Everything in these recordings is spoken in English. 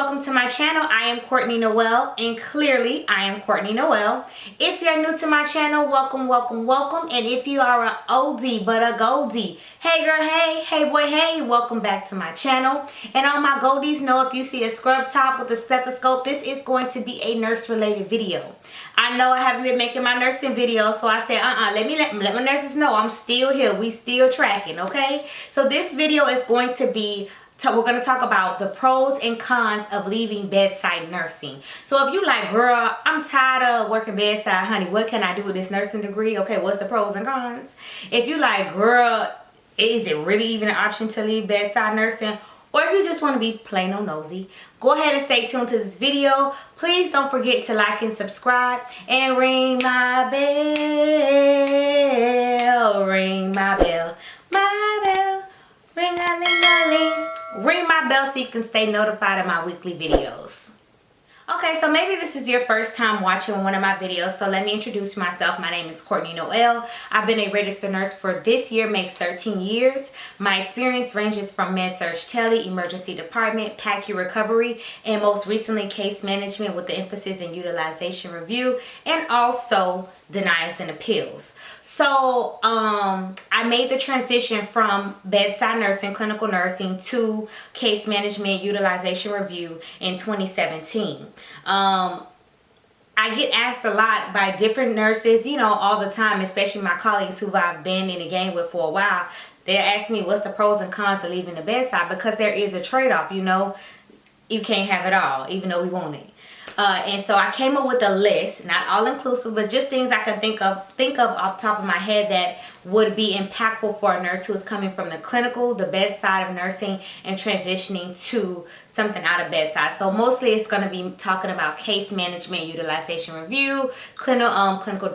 welcome to my channel. I am Courtney Noel, and clearly I am Courtney Noel. If you're new to my channel, welcome, welcome, welcome. And if you are an oldie but a Goldie, hey girl, hey boy, hey, welcome back to my channel. And all my Goldies know, if you see a scrub top with a stethoscope, this is going to be a nurse related video. I know I haven't been making my nursing videos, so I said let my nurses know I'm still here. We still tracking, okay? So this video is going to be we're going to talk about the pros and cons of leaving bedside nursing. So if you like, girl, I'm tired of working bedside, honey, what can I do with this nursing degree? Okay, what's the pros and cons? If you like, girl, is it really even an option to leave bedside nursing? Or if you just want to be plain old nosy, go ahead and stay tuned to this video. Please don't forget to like and subscribe and ring my bell. Ring my bell. My bell. Ring a ling a ling. Ring my bell so you can stay notified of my weekly videos. Okay, so maybe this is your first time watching one of my videos, so let me introduce myself. My name is Courtney Noel. I've been a registered nurse for this year, makes 13 years. My experience ranges from med-surg tele, emergency department, PACU recovery, and most recently case management with the emphasis in utilization review and also denials and appeals. So I made the transition from bedside nursing, clinical nursing, to case management, utilization review in 2017. I get asked a lot by different nurses, you know, all the time, especially my colleagues who I've been in the game with for a while. They ask me what's the pros and cons of leaving the bedside, because there is a trade-off, you know. You can't have it all, even though we want it. And so I came up with a list, not all inclusive, but just things I can think of off the top of my head that would be impactful for a nurse who is coming from the clinical, the bedside of nursing, and transitioning to something out of bedside. So mostly it's going to be talking about case management, utilization review, clinical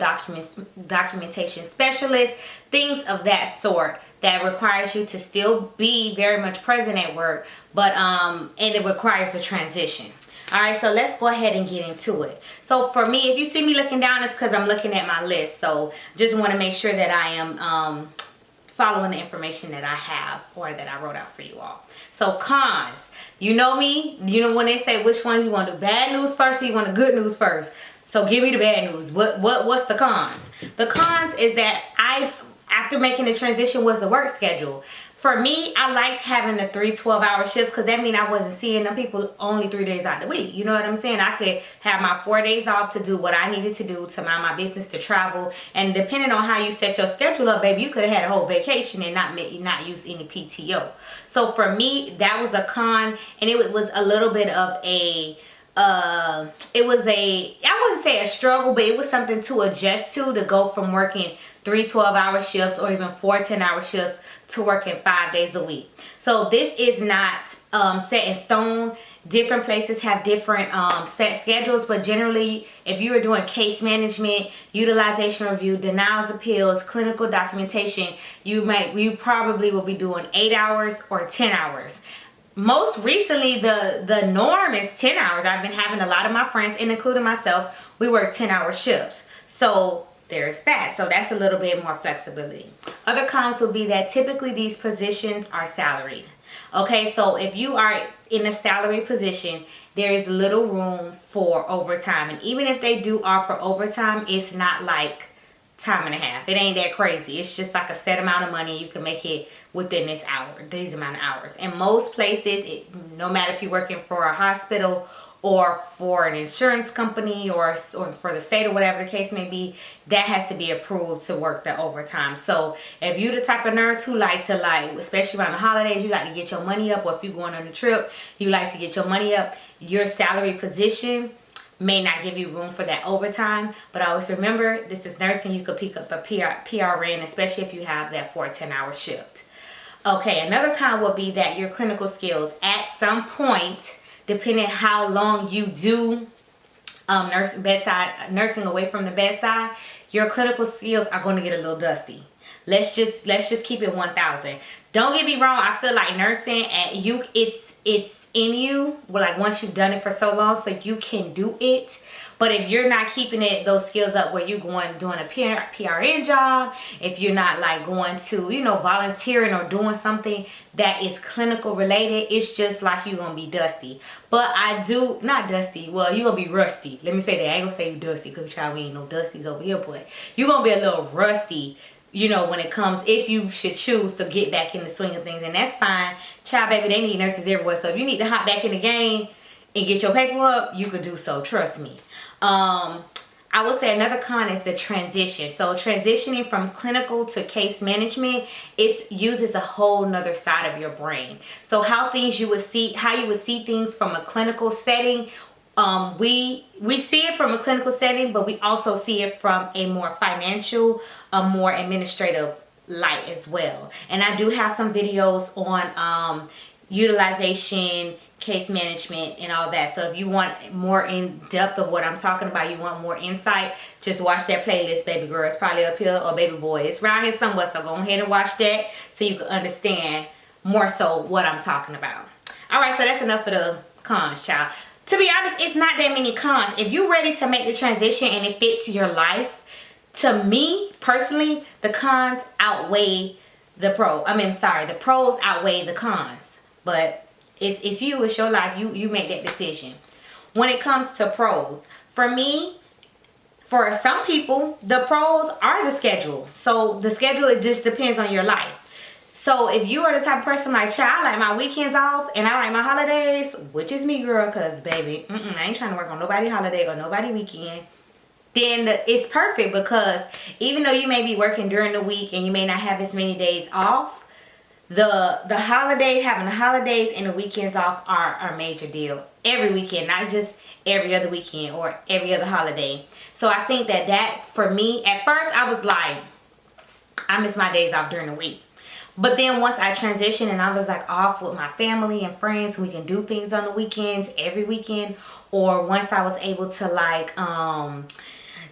documentation specialist, things of that sort that requires you to still be very much present at work, but and it requires a transition. All right, so let's go ahead and get into it. So for me, if you see me looking down, it's because I'm looking at my list. So just want to make sure that I am following the information that I have or that I wrote out for you all. So cons, you know me, you know when they say which one you want to do, bad news first or you want the good news first. So give me the bad news. What's the cons? The cons is that after making the transition, was the work schedule. For me, I liked having the 3 12-hour shifts, because that means I wasn't seeing them people only 3 days out of the week. You know what I'm saying? I could have my 4 days off to do what I needed to do, to mind my business, to travel. And depending on how you set your schedule up, baby, you could have had a whole vacation and not use any PTO. So for me, that was a con, and it was a little bit of I wouldn't say a struggle, but it was something to adjust to go from working 3 12-hour shifts or even 4 10-hour shifts to working 5 days a week. So this is not set in stone. Different places have different set schedules, but generally if you are doing case management, utilization review, denials, appeals, clinical documentation, you probably will be doing 8 hours or 10 hours. Most recently, the norm is 10 hours. I've been having a lot of my friends, and including myself, we work 10-hour shifts. So there's that. So that's a little bit more flexibility. Other cons would be that typically these positions are salaried. Okay, so if you are in a salary position, there is little room for overtime. And even if they do offer overtime, it's not like time and a half. It ain't that crazy. It's just like a set amount of money. You can make it within these amount of hours. And most places, no matter if you're working for a hospital or for an insurance company or for the state or whatever the case may be, that has to be approved to work the overtime. So if you're the type of nurse who likes to, especially around the holidays, you like to get your money up, or if you're going on a trip, you like to get your money up, your salary position may not give you room for that overtime. But always remember, this is nursing. You could pick up a PRN, especially if you have that 4 10-hour shift. Okay, another con would be that your clinical skills at some point, depending how long you do nursing away from the bedside, your clinical skills are going to get a little dusty. Let's just keep it 1,000. Don't get me wrong. I feel like nursing it's in you. Well, like once you've done it for so long, so you can do it. But if you're not keeping those skills up where you're doing a PRN job, if you're not like going to, you know, volunteering or doing something that is clinical related, it's just like you're gonna be dusty. But not dusty, well, you're gonna be rusty. Let me say that. I ain't gonna say you dusty, because we ain't no dusties over here, but you're gonna be a little rusty, you know, when it comes, if you should choose to get back in the swing of things. And that's fine. Child, baby, they need nurses everywhere. So if you need to hop back in the game and get your paper up, you could do so, trust me. I would say another con is the transition. So transitioning from clinical to case management, it uses a whole nother side of your brain. So how you would see things from a clinical setting, we see it from a clinical setting, but we also see it from a more financial, a more administrative light as well. And I do have some videos on utilization, case management, and all that. So if you want more in depth of what I'm talking about, you want more insight, just watch that playlist, baby girl. It's probably up here, or baby boy, it's around here somewhere. So go ahead and watch that so you can understand more so what I'm talking about. All right, so that's enough of the cons, child. To be honest, it's not that many cons. If you're ready to make the transition and it fits your life, to me personally, the cons outweigh the pros. The pros outweigh the cons. But it's you, it's your life. You make that decision. When it comes to pros, for me, for some people, the pros are the schedule. So the schedule, it just depends on your life. So if you are the type of person like, child, I like my weekends off and I like my holidays, which is me, girl, because baby, I ain't trying to work on nobody's holiday or nobody's weekend, then it's perfect, because even though you may be working during the week and you may not have as many days off, having the holidays and the weekends off are a major deal. Every weekend, not just every other weekend or every other holiday. So I think that for me, at first I was like, I miss my days off during the week. But then once I transitioned and I was like off with my family and friends, we can do things on the weekends, every weekend. Or once I was able to like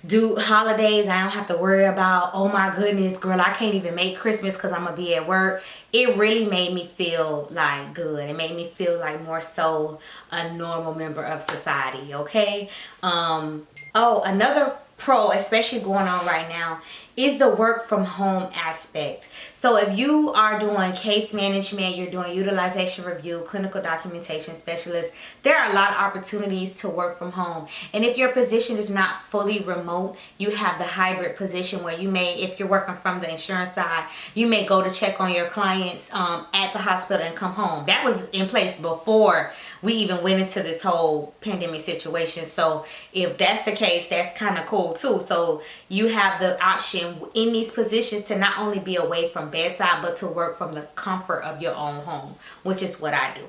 do holidays, I don't have to worry about, oh my goodness, girl, I can't even make Christmas because I'm gonna be at work. It really made me feel like good. It made me feel like more so a normal member of society, okay? Another pro, especially going on right now, is the work from home aspect. So if you are doing case management, you're doing utilization review, clinical documentation specialist, there are a lot of opportunities to work from home. And if your position is not fully remote, you have the hybrid position where you may, if you're working from the insurance side, you may go to check on your clients at the hospital and come home. That was in place before we even went into this whole pandemic situation. So if that's the case, that's kind of cool too. So you have the option in these positions to not only be away from bedside, but to work from the comfort of your own home, which is what I do.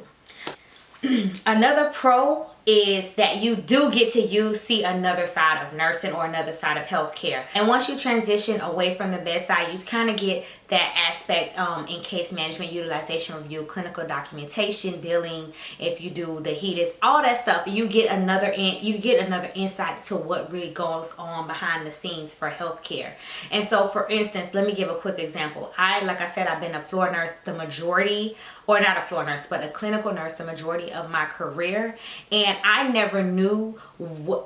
Another pro is that you do get to see another side of nursing or another side of healthcare. And once you transition away from the bedside, you kind of get that aspect in case management, utilization review, clinical documentation, billing. If you do the HEDIS, all that stuff, you get another insight to what really goes on behind the scenes for healthcare. And so, for instance, let me give a quick example. Like I said, I've been a floor nurse the majority, or not a floor nurse, but a clinical nurse the majority of my career. And I never knew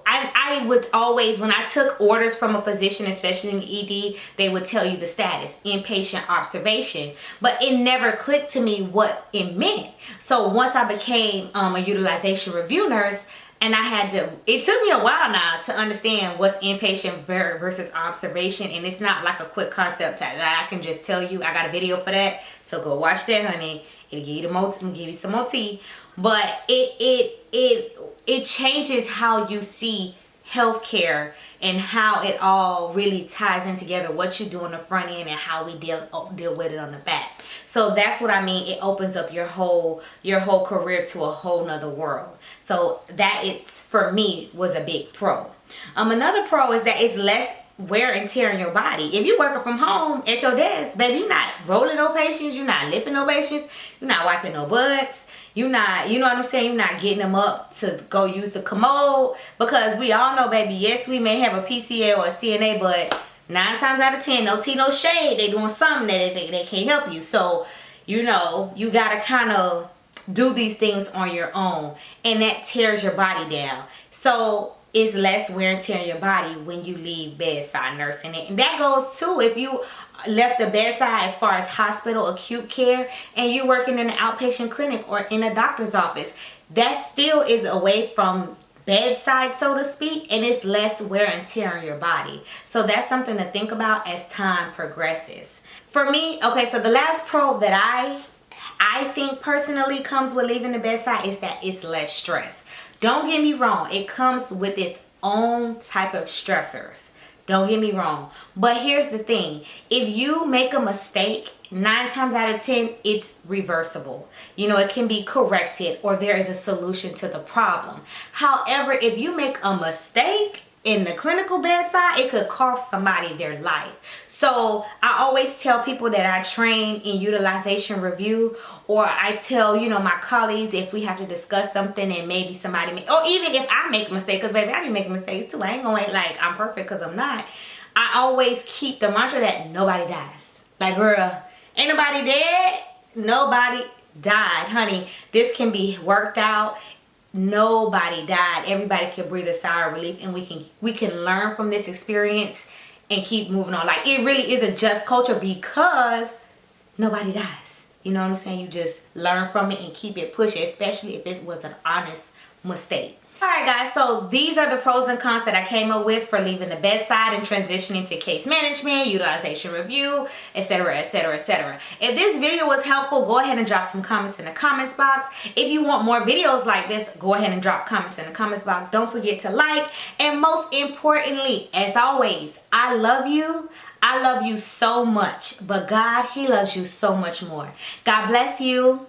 I would always, when I took orders from a physician, especially in the ED, they would tell you the status, inpatient observation, but it never clicked to me what it meant. So once I became a utilization review nurse, and it took me a while now to understand what's inpatient versus observation. And it's not like a quick concept that I can just tell you. I got a video for that, so go watch that, honey. It'll give you some more tea. But it changes how you see healthcare and how it all really ties in together, what you do on the front end and how we deal with it on the back. So that's what I mean. It opens up your whole career to a whole nother world. So that, for me, was a big pro. Another pro is that it's less wear and tear in your body. If you're working from home at your desk, baby, you're not rolling no patients, you're not lifting no patients, you're not wiping no butts, you're not, you know what I'm saying, you're not getting them up to go use the commode, because we all know, baby, yes, we may have a PCA or a CNA, but 9 times out of 10, no tea, no shade, they doing something that they can't help you. So, you know, you gotta kind of do these things on your own, and that tears your body down. So it's less wear and tear in your body when you leave bedside nursing it. And that goes too if you left the bedside as far as hospital acute care and you're working in an outpatient clinic or in a doctor's office. That still is away from bedside, so to speak, and it's less wear and tear on your body. So that's something to think about as time progresses. For me, okay, so the last pro that I think personally comes with leaving the bedside is that it's less stress. Don't get me wrong, it comes with its own type of stressors. Don't get me wrong. But here's the thing. If you make a mistake, 9 times out of 10, it's reversible. You know, it can be corrected or there is a solution to the problem. However, if you make a mistake in the clinical bedside, it could cost somebody their life. So I always tell people that I train in utilization review, or I tell, you know, my colleagues if we have to discuss something and maybe somebody or even if I make a mistake, because baby, I be making mistakes too. I ain't gonna act like I'm perfect because I'm not. I always keep the mantra that nobody dies. Like, girl, ain't nobody dead. Nobody died, honey. This can be worked out. Nobody died. Everybody can breathe a sigh of relief, and we can learn from this experience and keep moving on. Like, it really is a just culture because nobody dies. You know what I'm saying? You just learn from it and keep it pushing, especially if it was an honest mistake. Alright guys, so these are the pros and cons that I came up with for leaving the bedside and transitioning to case management, utilization review, etc, etc, etc. If this video was helpful, go ahead and drop some comments in the comments box. If you want more videos like this, go ahead and drop comments in the comments box. Don't forget to like, and most importantly, as always, I love you. I love you so much, but God, He loves you so much more. God bless you.